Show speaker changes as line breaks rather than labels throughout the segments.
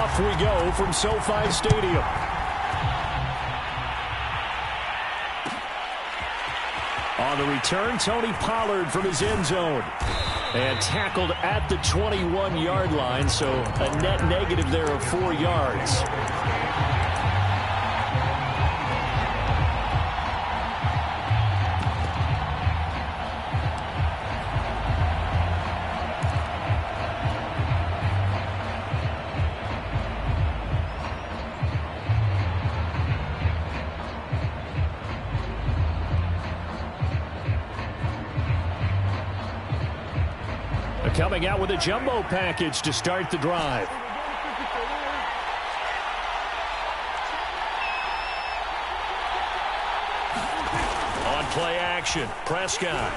Off we go from SoFi Stadium. On the return, Tony Pollard from his end zone. And tackled at the 21-yard line, so a net negative there of 4 yards. Coming out with a jumbo package to start the drive. On play action, Prescott.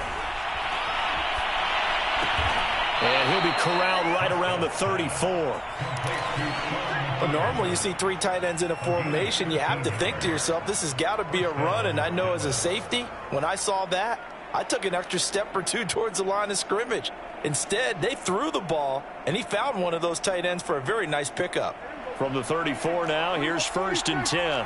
And he'll be corralled right around the 34.
Well, normally you see 3 tight ends in a formation. You have to think to yourself, this has got to be a run. And I know as a safety, when I saw that, I took an extra step or two towards the line of scrimmage. Instead, they threw the ball, and he found one of those tight ends for a very nice pickup.
From the 34 now, here's 1st and 10.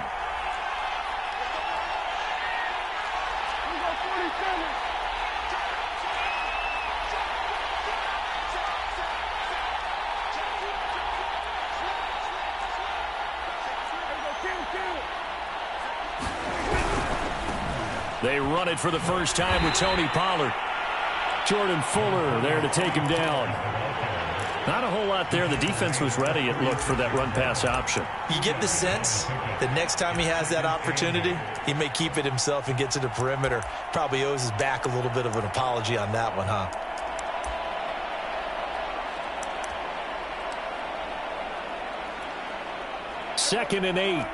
They run it for the first time with Tony Pollard. Jordan Fuller there to take him down. Not a whole lot there. The defense was ready, it looked, for that run-pass option.
You get the sense that next time he has that opportunity, he may keep it himself and get to the perimeter. Probably owes his back a little bit of an apology on that one, huh?
Second and 8.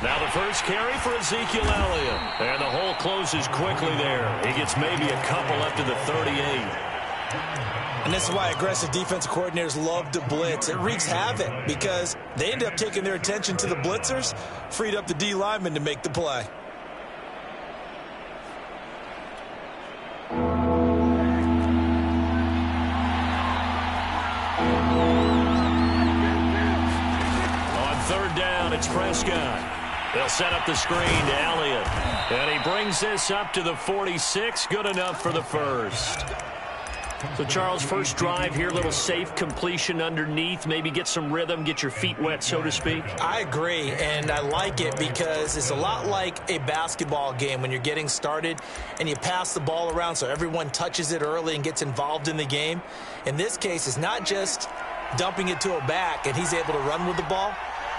Now the first carry for Ezekiel Elliott. And the hole closes quickly there. He gets maybe a couple up to the 38.
And this is why aggressive defensive coordinators love to blitz. It wreaks havoc because they end up taking their attention to the blitzers, freed up the D lineman to make the play.
On 3rd down, it's Prescott. They'll set up the screen to Elliott. And he brings this up to the 46. Good enough for the first. So, Charles, first drive here, little safe completion underneath. Maybe get some rhythm, get your feet wet, so to speak.
I agree, and I like it because it's a lot like a basketball game when you're getting started and you pass the ball around so everyone touches it early and gets involved in the game. In this case, it's not just dumping it to a back and he's able to run with the ball,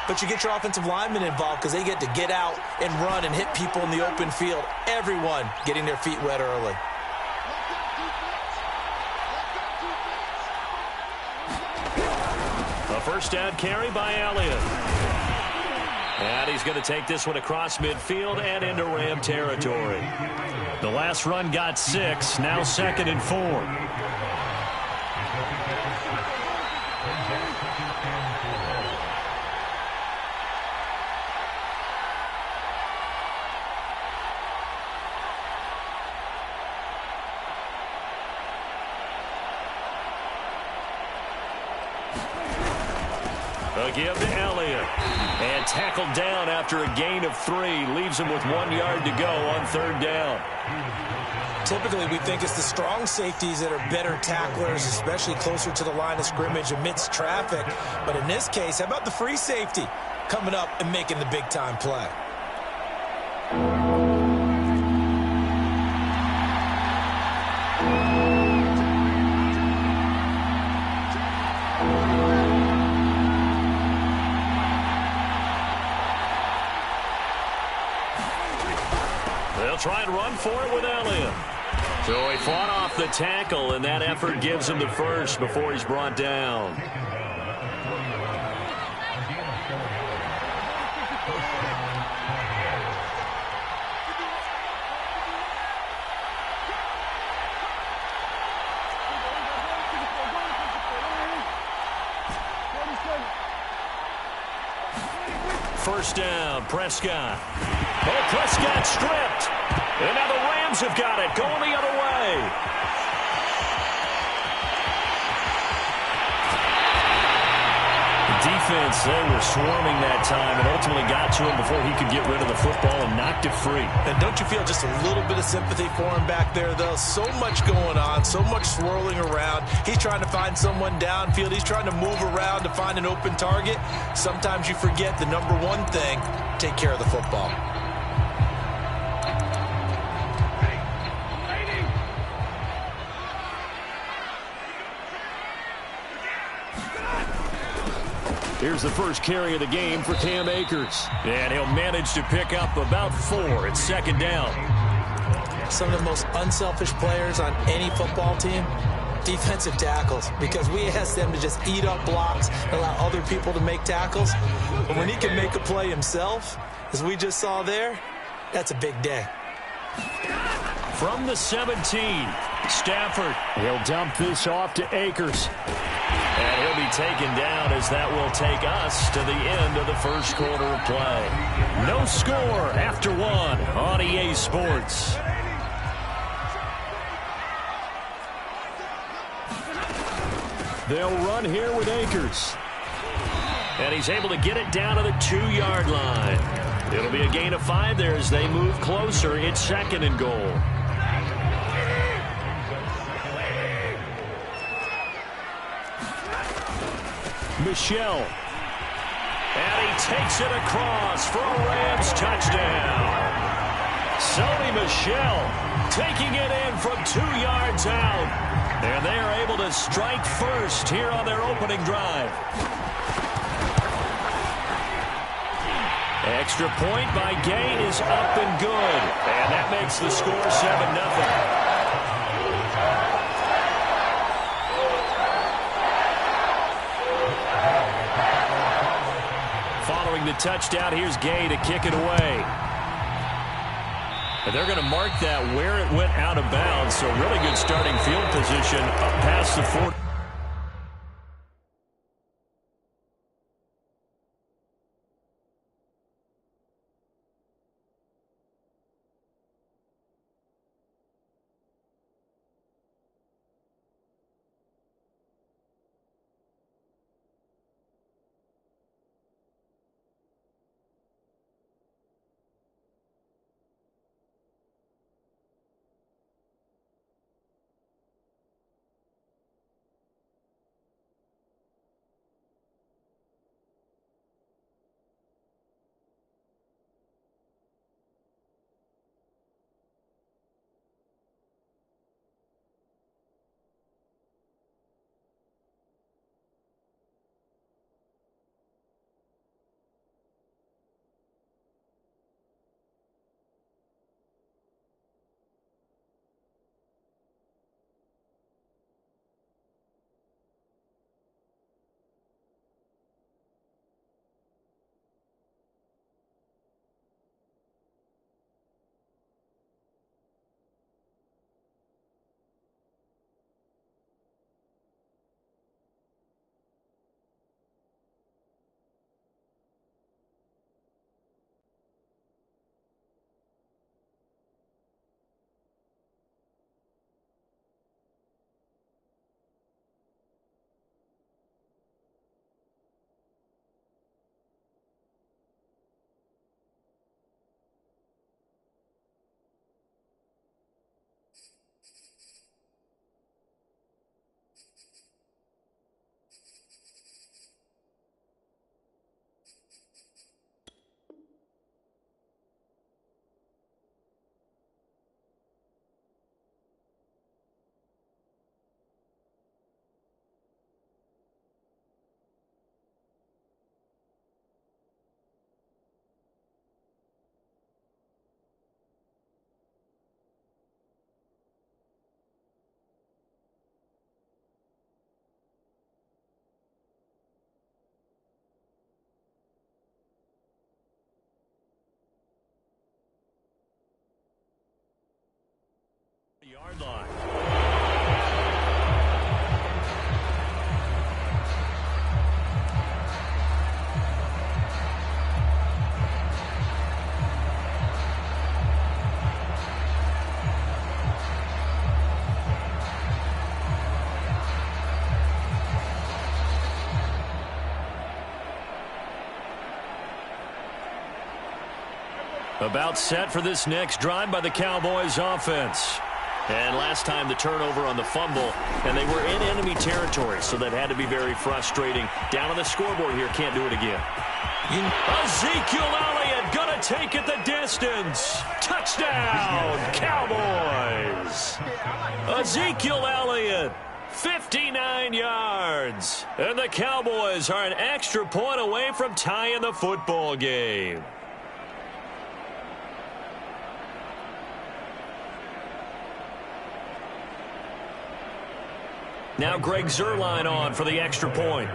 but you get your offensive linemen involved because they get to get out and run and hit people in the open field. Everyone getting their feet wet early.
A first down carry by Elliott. And he's going to take this one across midfield and into Ram territory. The last run got 6, now 2nd and 4. A give to Elliott. And tackled down after a gain of 3. Leaves him with 1 yard to go on 3rd down.
Typically, we think it's the strong safeties that are better tacklers, especially closer to the line of scrimmage amidst traffic. But in this case, how about the free safety coming up and making the big-time play?
Try and run for it with Elliott. So he fought off the tackle, and that effort gives him the first before he's brought down. first down. Prescott. Oh, Prescott stripped. And now the Rams have got it, going the other way. Defense, they were swarming that time and ultimately got to him before he could get rid of the football and knocked it free.
And don't you feel just a little bit of sympathy for him back there, though? So much going on, so much swirling around. He's trying to find someone downfield. He's trying to move around to find an open target. Sometimes you forget the number one thing, take care of the football.
Here's the first carry of the game for Cam Akers. And he'll manage to pick up about 4. It's second down.
Some of the most unselfish players on any football team, defensive tackles, because we ask them to just eat up blocks, allow other people to make tackles. But when he can make a play himself, as we just saw there, that's a big day.
From the 17, Stafford. He'll dump this off to Akers. And he'll be taken down as that will take us to the end of the first quarter of play. No score after 1 on EA Sports. They'll run here with Akers. And he's able to get it down to the 2-yard line. It'll be a gain of 5 there as they move closer. It's second and goal. Michelle. And he takes it across for a Rams touchdown. Sony Michel taking it in from 2 yards out. And they are able to strike first here on their opening drive. Extra point by Gay is up and good. And that makes the score 7-0. Following the touchdown, here's Gay to kick it away. And they're going to mark that where it went out of bounds. So really good starting field position up past the 40. Yard line. About set for this next drive by the Cowboys offense. And last time the turnover on the fumble, and they were in enemy territory, so that had to be very frustrating. Down on the scoreboard here, can't do it again. Ezekiel Elliott gonna take it the distance. Touchdown, Cowboys. Ezekiel Elliott, 59 yards. And the Cowboys are an extra point away from tying the football game. Now Greg Zuerlein on for the extra point.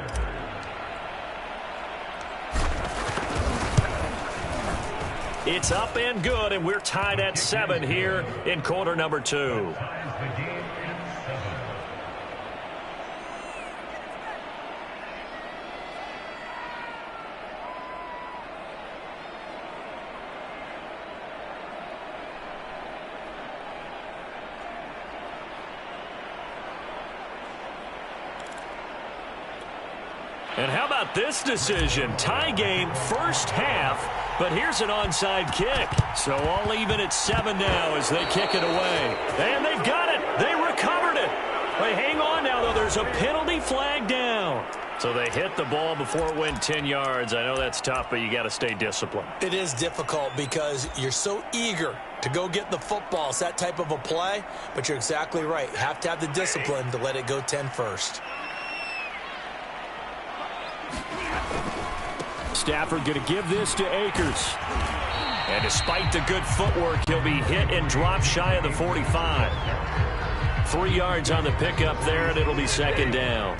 It's up and good, and we're tied at 7 here in quarter number 2. And how about this decision? Tie game first half, but here's an onside kick. So all even at 7 now as they kick it away. And they've got it. They recovered it. They hang on now, though. There's a penalty flag down. So they hit the ball before it went 10 yards. I know that's tough, but you got to stay disciplined.
It is difficult because you're so eager to go get the football. It's that type of a play, but you're exactly right. You have to have the discipline to let it go 10 first.
Stafford going to give this to Akers. And despite the good footwork, he'll be hit and dropped shy of the 45. 3 yards on the pickup there, and it'll be second down.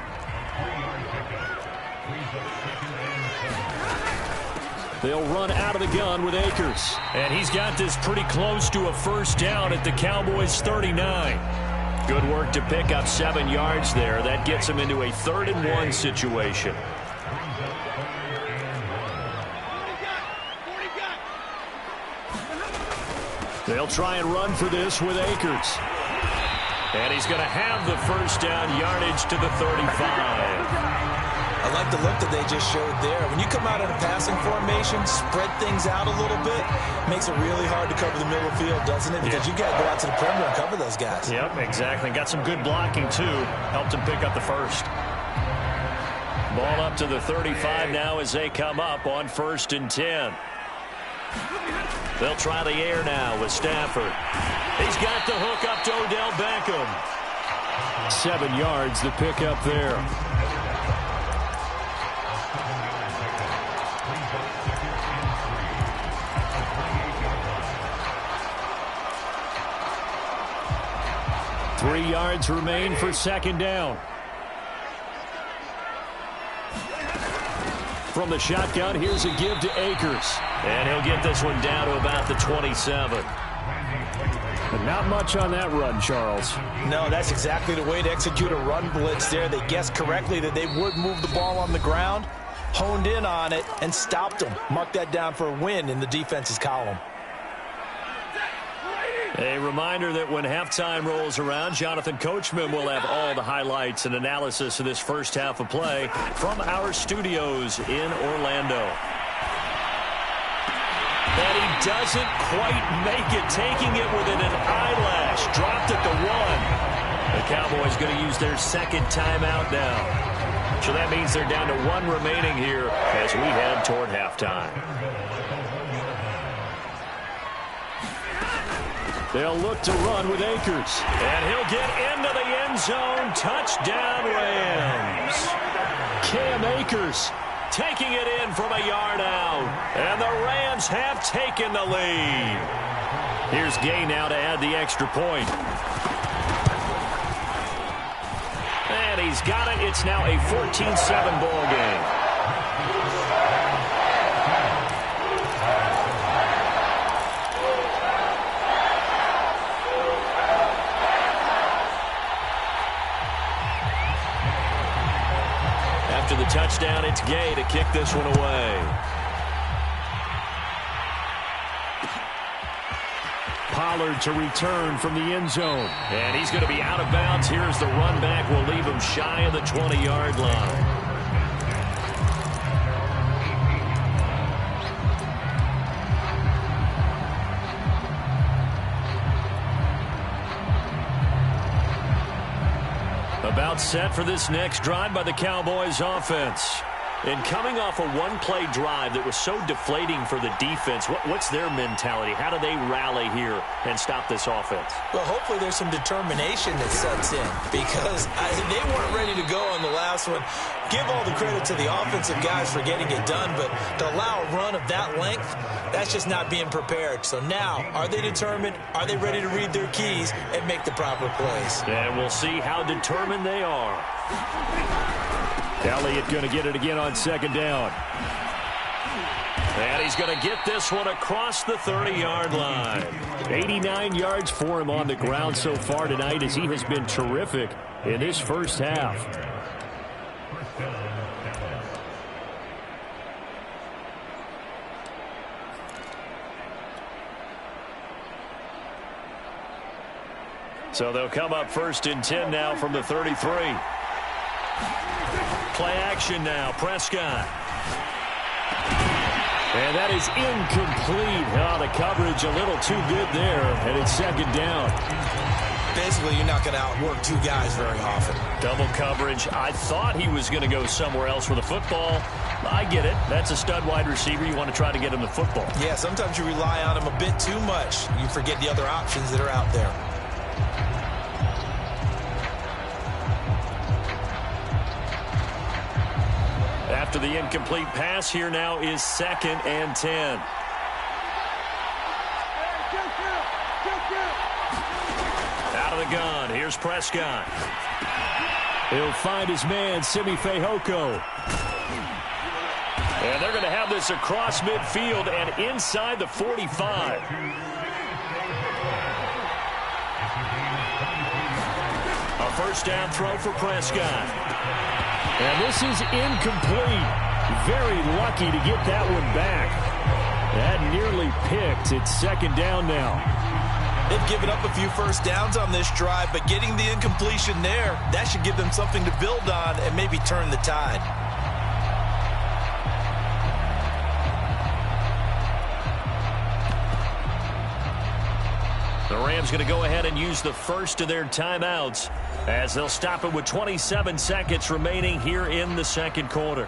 They'll run out of the gun with Akers. And he's got this pretty close to a first down at the Cowboys' 39. Good work to pick up 7 yards there. That gets him into a 3rd-and-1 situation. They'll try and run for this with Akers. And he's going to have the first down, yardage to the 35.
I like the look that they just showed there. When you come out in a passing formation, spread things out a little bit, makes it really hard to cover the middle of the field, doesn't it? Because you got to go out to the perimeter and cover those guys.
Yep, exactly. Got some good blocking, too. Helped him pick up the first. Ball up to the 35 now as they come up on 1st and 10. They'll try the air now with Stafford. He's got the hook up to Odell Beckham. 7 yards, the pickup there. Three yards remain for second down. From the shotgun, here's a give to Akers. And he'll get this one down to about the 27. But not much on that run, Charles.
No, that's exactly the way to execute a run blitz there. They guessed correctly that they would move the ball on the ground, honed in on it, and stopped them. Mark that down for a win in the defense's column.
A reminder that when halftime rolls around, Jonathan Coachman will have all the highlights and analysis of this first half of play from our studios in Orlando. And he doesn't quite make it, taking it within an eyelash. Dropped at the 1. The Cowboys going to use their second timeout now. So that means they're down to 1 remaining here as we head toward halftime. They'll look to run with Akers. And he'll get into the end zone. Touchdown, Rams. Cam Akers taking it in from a yard out. And the Rams have taken the lead. Here's Gay now to add the extra point. And he's got it. It's now a 14-7 ball game. After the touchdown, it's Gay to kick this one away. Pollard to return from the end zone. And he's going to be out of bounds. Here's the run back. Will leave him shy of the 20-yard line. timeout set for this next drive by the Cowboys offense. And coming off a one-play drive that was so deflating for the defense, what's their mentality? How do they rally here and stop this offense?
Well, hopefully there's some determination that sets in because they weren't ready to go on the last one. Give all the credit to the offensive guys for getting it done, but to allow a run of that length, that's just not being prepared. So now, are they determined? Are they ready to read their keys and make the proper plays?
And we'll see how determined they are. Elliott going to get it again on second down. And he's going to get this one across the 30-yard line. 89 yards for him on the ground so far tonight as he has been terrific in this first half. So they'll come up 1st and 10 now from the 33. Play action now, Prescott. And that is incomplete. Oh, the coverage a little too good there, and it's second down.
Basically, you're not going to outwork two guys very often.
Double coverage. I thought he was going to go somewhere else for the football. I get it. That's a stud wide receiver. You want to try to get him the football.
Yeah, sometimes you rely on him a bit too much. You forget the other options that are out there.
After the incomplete pass, here now is 2nd and 10. Out of the gun, here's Prescott. He'll find his man, Simi Fehoko. And they're going to have this across midfield and inside the 45. A first down throw for Prescott. And this is incomplete. Very lucky to get that one back. That nearly picked. It's second down now.
They've given up a few first downs on this drive, but getting the incompletion there, that should give them something to build on and maybe turn the tide.
The Rams going to go ahead and use the first of their timeouts as they'll stop it with 27 seconds remaining here in the second quarter.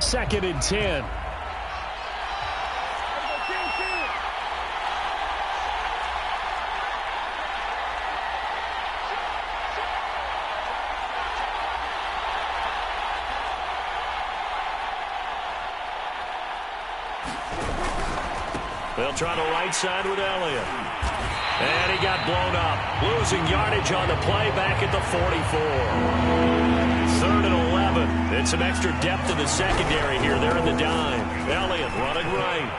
Second and 10. They'll try the right side with Elliott. And he got blown up. Losing yardage on the play back at the 44. 3rd and 11. And some extra depth in the secondary here. They're in the dime. Elliott running right.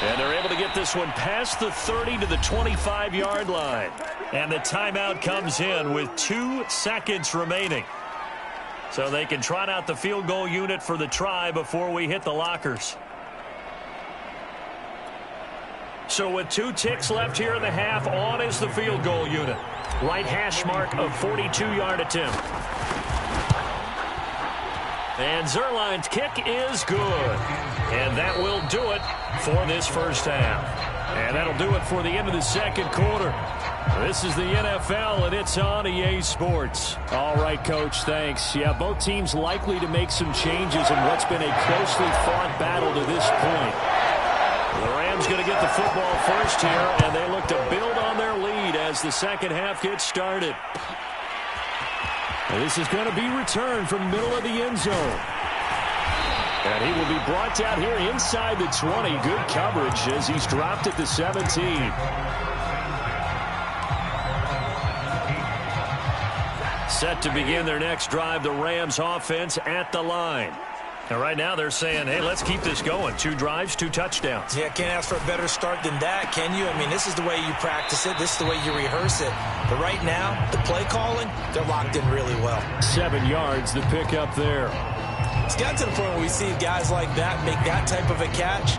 And they're able to get this one past the 30 to the 25-yard line. And the timeout comes in with 2 seconds remaining. So they can trot out the field goal unit for the try before we hit the lockers. So with 2 ticks left here in the half, on is the field goal unit. Right hash mark of 42-yard attempt. And Zerline's kick is good. And that will do it for this first half. And that'll do it for the end of the second quarter. This is the NFL, and it's on EA Sports. All right, Coach, thanks. Yeah, both teams likely to make some changes in what's been a closely fought battle to this point. The Rams going to get the football first here, and they look to build on their lead as the second half gets started. And this is going to be returned from middle of the end zone. And he will be brought down here inside the 20. Good coverage as he's dropped at the 17. Set to begin their next drive, the Rams offense at the line. And right now they're saying, hey, let's keep this going. 2 drives, 2 touchdowns.
Yeah, can't ask for a better start than that, can you? I mean, this is the way you practice it. This is the way you rehearse it. But right now, the play calling, they're locked in really well.
7 yards, the pickup there.
It's gotten to the point where we see guys like that make that type of a catch.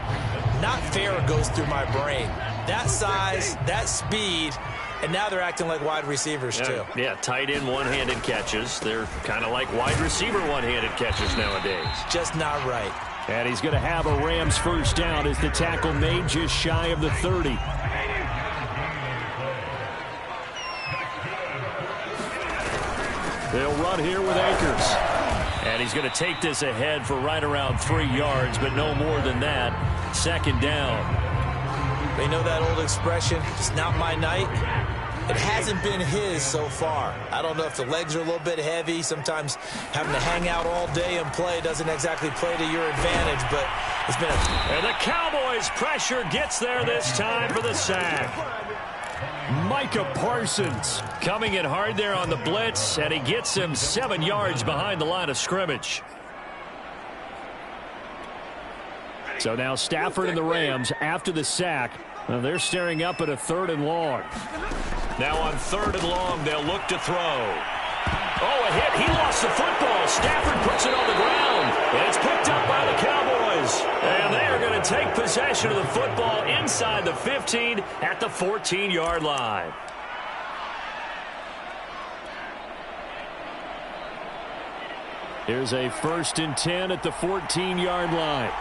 Not fair goes through my brain. That size, that speed, And now they're acting like wide receivers, too.
Yeah, tight end one-handed catches. They're kind of like wide receiver one-handed catches nowadays.
Just not right.
And he's going to have a Rams first down as the tackle made just shy of the 30. They'll run here with Akers.
And he's going to take this ahead for right around 3 yards, but no more than that. Second down.
They know that old expression, it's not my night. It hasn't been his so far. I don't know if the legs are a little bit heavy. Sometimes having to hang out all day and play doesn't exactly play to your advantage, but it's been
And the Cowboys' pressure gets there this time for the sack.
Micah Parsons
coming in hard there on the blitz, and he gets him 7 yards behind the line of scrimmage.
So now Stafford and the Rams, after the sack, they're staring up at a 3rd and long.
Now on 3rd and long, they'll look to throw. Oh, a hit. He lost the football. Stafford puts it on the ground. And it's picked up by the Cowboys. And they are going to take possession of the football inside the 15 at the 14-yard line.
Here's a 1st and 10 at the 14-yard line.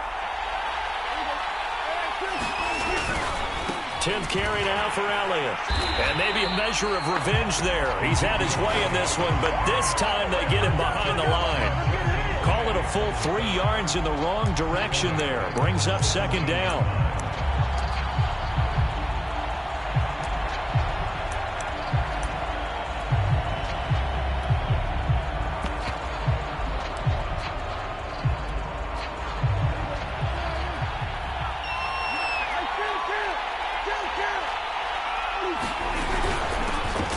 10th carry now for Elliott. And maybe a measure of revenge there. He's had his way in this one, but this time they get him behind the line. Call it a full 3 yards in the wrong direction there. Brings up 2nd down.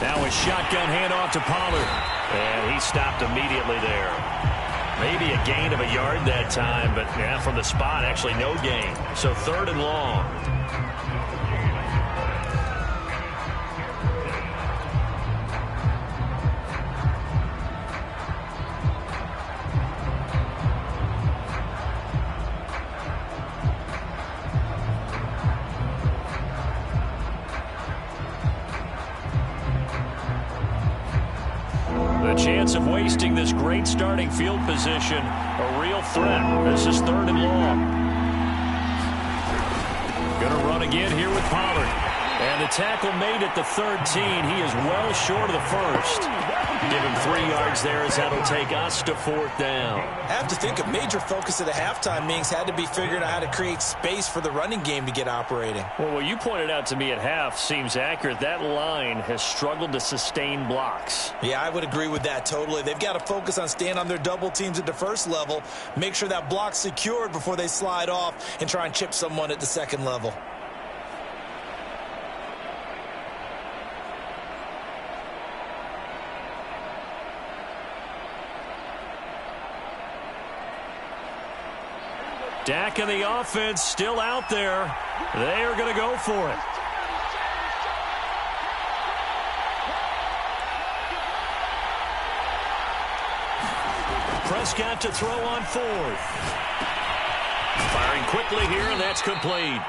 Now a shotgun handoff to Pollard. And he stopped immediately there. Maybe a gain of a yard that time, but yeah, from the spot, actually no gain. So 3rd and long. The chance of wasting this great starting field position, a real threat. This is 3rd and long. Going to run again here with Pollard. And the tackle made at the 13. He is well short of the first. Give him 3 yards there as that'll take us to 4th down.
I have to think a major focus of the halftime meetings had to be figuring out how to create space for the running game to get operating.
Well, what you pointed out to me at half seems accurate. That line has struggled to sustain blocks.
Yeah, I would agree with that totally. They've got to focus on staying on their double teams at the first level, make sure that block's secured before they slide off and try and chip someone at the second level.
Dak and the offense still out there. They are going to go for it. Prescott to throw on 4th. Firing quickly here, and that's complete.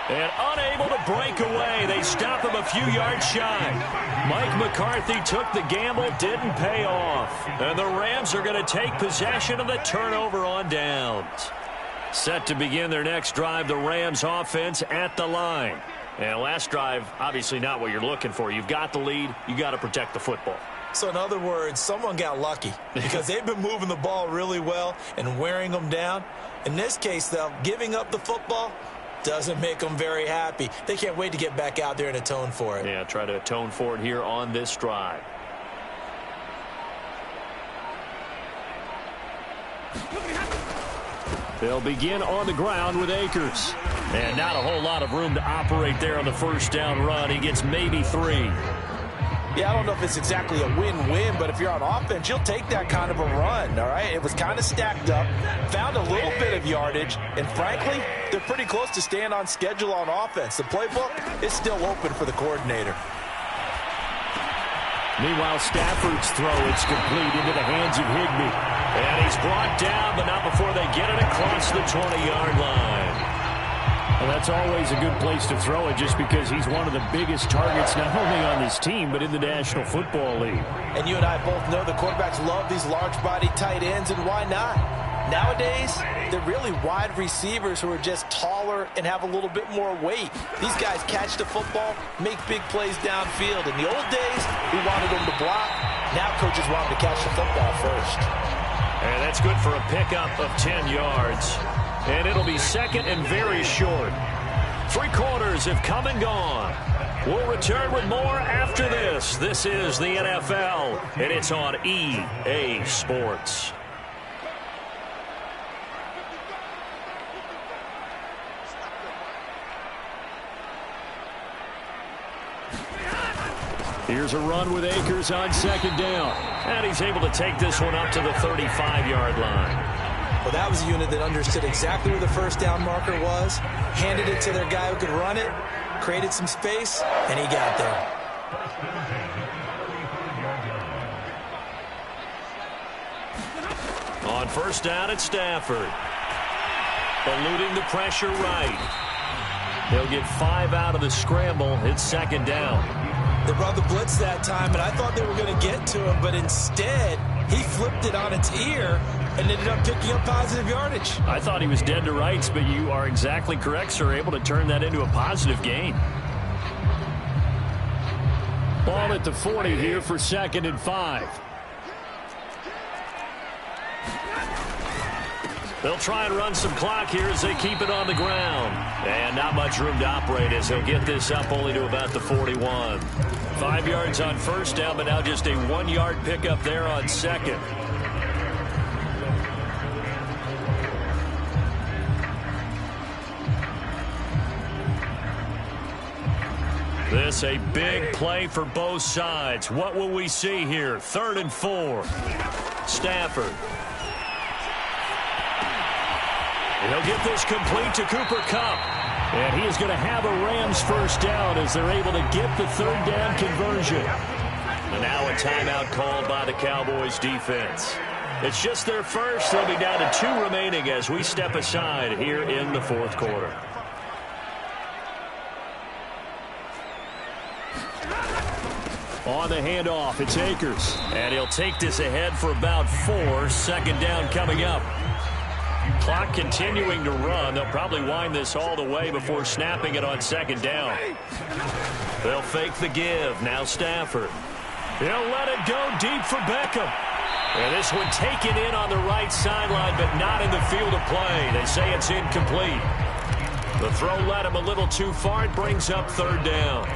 And unable to break away. They stop him a few yards shy. Mike McCarthy took the gamble, didn't pay off. And the Rams are going to take possession of the turnover on downs. Set to begin their next drive, the Rams offense at the line. And last drive, obviously not what you're looking for. You've got the lead. You got to protect the football.
So in other words, someone got lucky because they've been moving the ball really well and wearing them down. In this case, though, giving up the football doesn't make them very happy. They can't wait to get back out there and atone for it.
Yeah, try to atone for it here on this drive.
They'll begin on the ground with Akers.
And not a whole lot of room to operate there on the first down run. He gets maybe 3.
Yeah, I don't know if it's exactly a win-win, but if you're on offense, you'll take that kind of a run, all right? It was kind of stacked up, found a little bit of yardage, and frankly, they're pretty close to staying on schedule on offense. The playbook is still open for the coordinator.
Meanwhile, Stafford's throw, it's complete into the hands of Higbee.
And he's brought down, but not before they get it across the 20-yard line.
Well, that's always a good place to throw it just because he's one of the biggest targets not only on this team but in the National Football League.
And you and I both know the quarterbacks love these large-body tight ends, and why not? Nowadays, they're really wide receivers who are just taller and have a little bit more weight. These guys catch the football, make big plays downfield. In the old days, we wanted them to block. Now coaches want them to catch the football first.
And that's good for a pickup of 10 yards. And it'll be second and very short. 3 quarters have come and gone. We'll return with more after this. This is the NFL, and it's on EA Sports.
Here's a run with Akers on second down.
And he's able to take this one up to the 35-yard line.
Well, that was a unit that understood exactly where the first down marker was, handed it to their guy who could run it, created some space, and he got there.
On first down, it's Stafford. Eluding the pressure right. They'll get 5 out of the scramble. It's second down.
They brought the blitz that time, and I thought they were going to get to him, but instead, he flipped it on its ear and ended up picking up positive yardage.
I thought he was dead to rights, but you are exactly correct, sir. Able to turn that into a positive gain. Ball at the 40 here for 2nd and 5.
They'll try and run some clock here as they keep it on the ground. And not much room to operate as they'll get this up only to about the 41. 5 yards on first down, but now just a 1-yard pickup there on second. This a big play for both sides. What will we see here? 3rd and 4. Stafford. He'll get this complete to Cooper Kupp.
And he is going to have a Rams first down as they're able to get the 3rd down conversion.
And now a timeout called by the Cowboys defense. It's just their first. They'll be down to 2 remaining as we step aside here in the 4th quarter.
On the handoff, it's Akers.
And he'll take this ahead for about 4. 2nd down coming up. Clock continuing to run. They'll probably wind this all the way before snapping it on 2nd down. They'll fake the give. Now Stafford. He'll let it go deep for Beckham. And this one taken in on the right sideline, but not in the field of play. They say it's incomplete. The throw led him a little too far. It brings up 3rd down.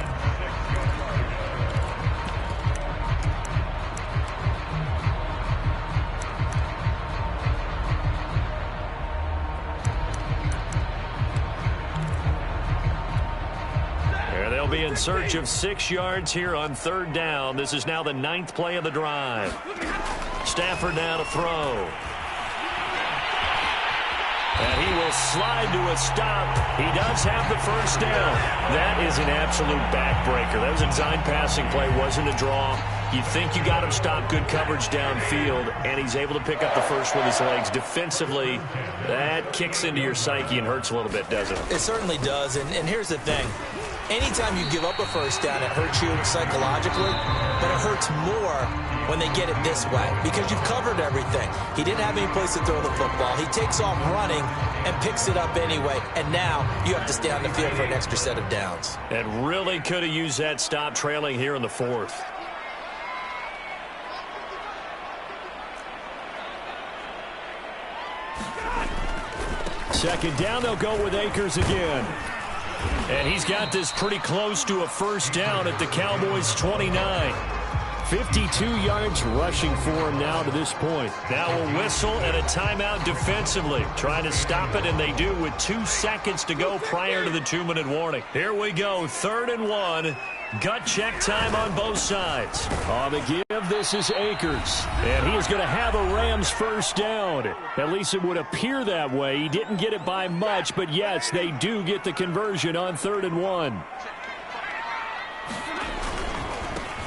Be in search of 6 yards here on 3rd down. This is now the 9th play of the drive. Stafford now to throw. And he will slide to a stop. He does have the first down. That is an absolute backbreaker. That was a design passing play, wasn't a draw. You think you got him stopped, good coverage downfield, and he's able to pick up the first with his legs. Defensively, that kicks into your psyche and hurts a little bit, doesn't it?
It certainly does, and here's the thing. Anytime you give up a first down, it hurts you psychologically, but it hurts more when they get it this way because you've covered everything. He didn't have any place to throw the football. He takes off running and picks it up anyway, and now you have to stay on the field for an extra set of downs.
And really could have used that stop trailing here in the 4th.
Second down, they'll go with Akers again.
And he's got this pretty close to a first down at the Cowboys' 29.
52 yards rushing for him now to this point.
Now a whistle and a timeout defensively. Trying to stop it, and they do with 2 seconds to go prior to the 2-minute warning. Here we go, 3rd and 1. Gut check time on both sides.
On the give, this is Akers. And he is going to have a Rams first down. At least it would appear that way. He didn't get it by much, but yes, they do get the conversion on 3rd and 1.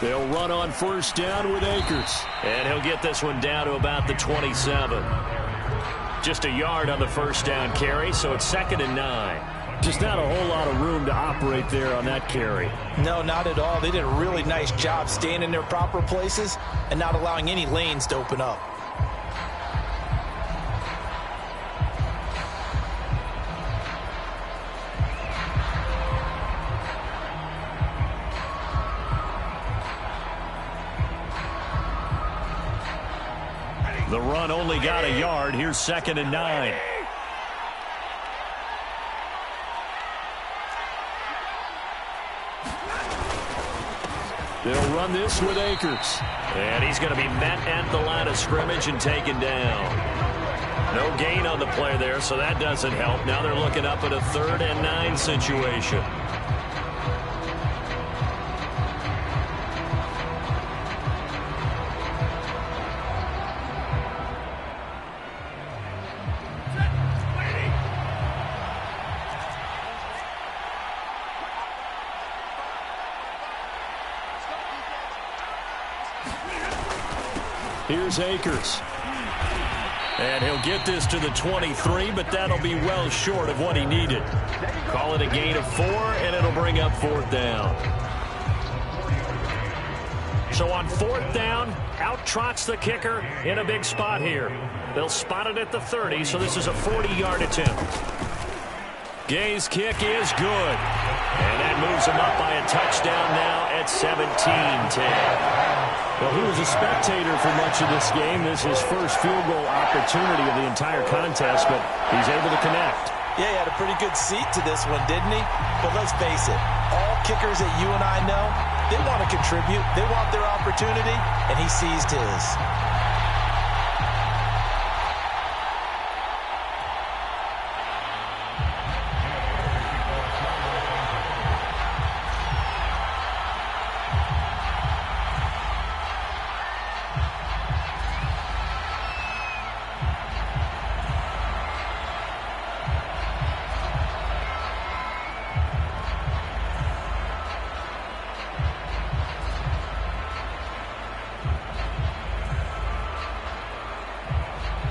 They'll run on first down with Akers.
And he'll get this one down to about the 27. Just a yard on the first down carry, so it's 2nd and 9.
Just not a whole lot of room to operate there on that carry.
No, not at all. They did a really nice job staying in their proper places and not allowing any lanes to open up.
The run only got a yard. Here's 2nd and 9.
They'll run this with Akers.
And he's going to be met at the line of scrimmage and taken down. No gain on the play there, so that doesn't help. Now they're looking up at a 3rd and 9 situation.
Here's Akers.
And he'll get this to the 23, but that'll be well short of what he needed. Call it a gain of 4, and it'll bring up 4th down.
So on 4th down, out trots the kicker in a big spot here. They'll spot it at the 30, so this is a 40-yard attempt.
Gay's kick is good. And that moves him up by a touchdown now at 17-10.
Well, he was a spectator for much of this game. This is his first field goal opportunity of the entire contest, but he's able to connect.
Yeah, he had a pretty good seat to this one, didn't he? But let's face it, all kickers that you and I know, they want to contribute. They want their opportunity, and he seized his.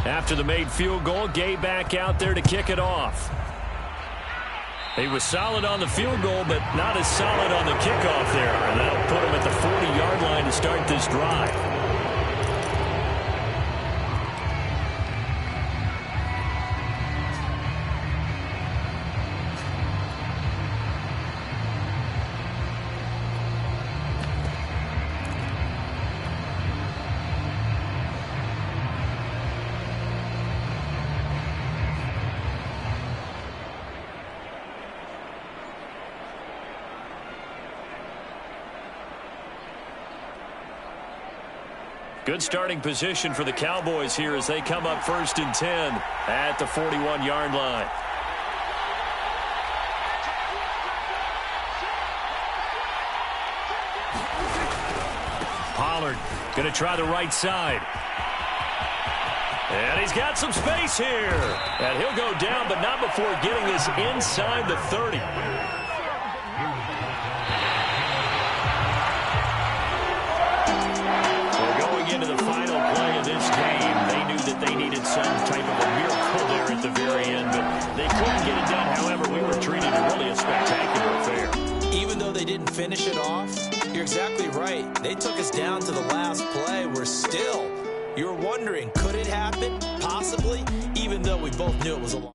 After the made field goal, Gay back out there to kick it off. He was solid on the field goal, but not as solid on the kickoff there. And that'll put him at the 40-yard line to start this drive. Good starting position for the Cowboys here as they come up 1st and 10 at the 41-yard line. Pollard going to try the right side. And he's got some space here. And he'll go down, but not before getting this inside the 30. Into the final play of this game, they knew that they needed some type of a miracle there at the very end, but they couldn't get it done. However, we were treated to really a spectacular affair.
Even though they didn't finish it off, you're exactly right. They took us down to the last play. We're still, you're wondering, could it happen? Possibly, even though we both knew it was a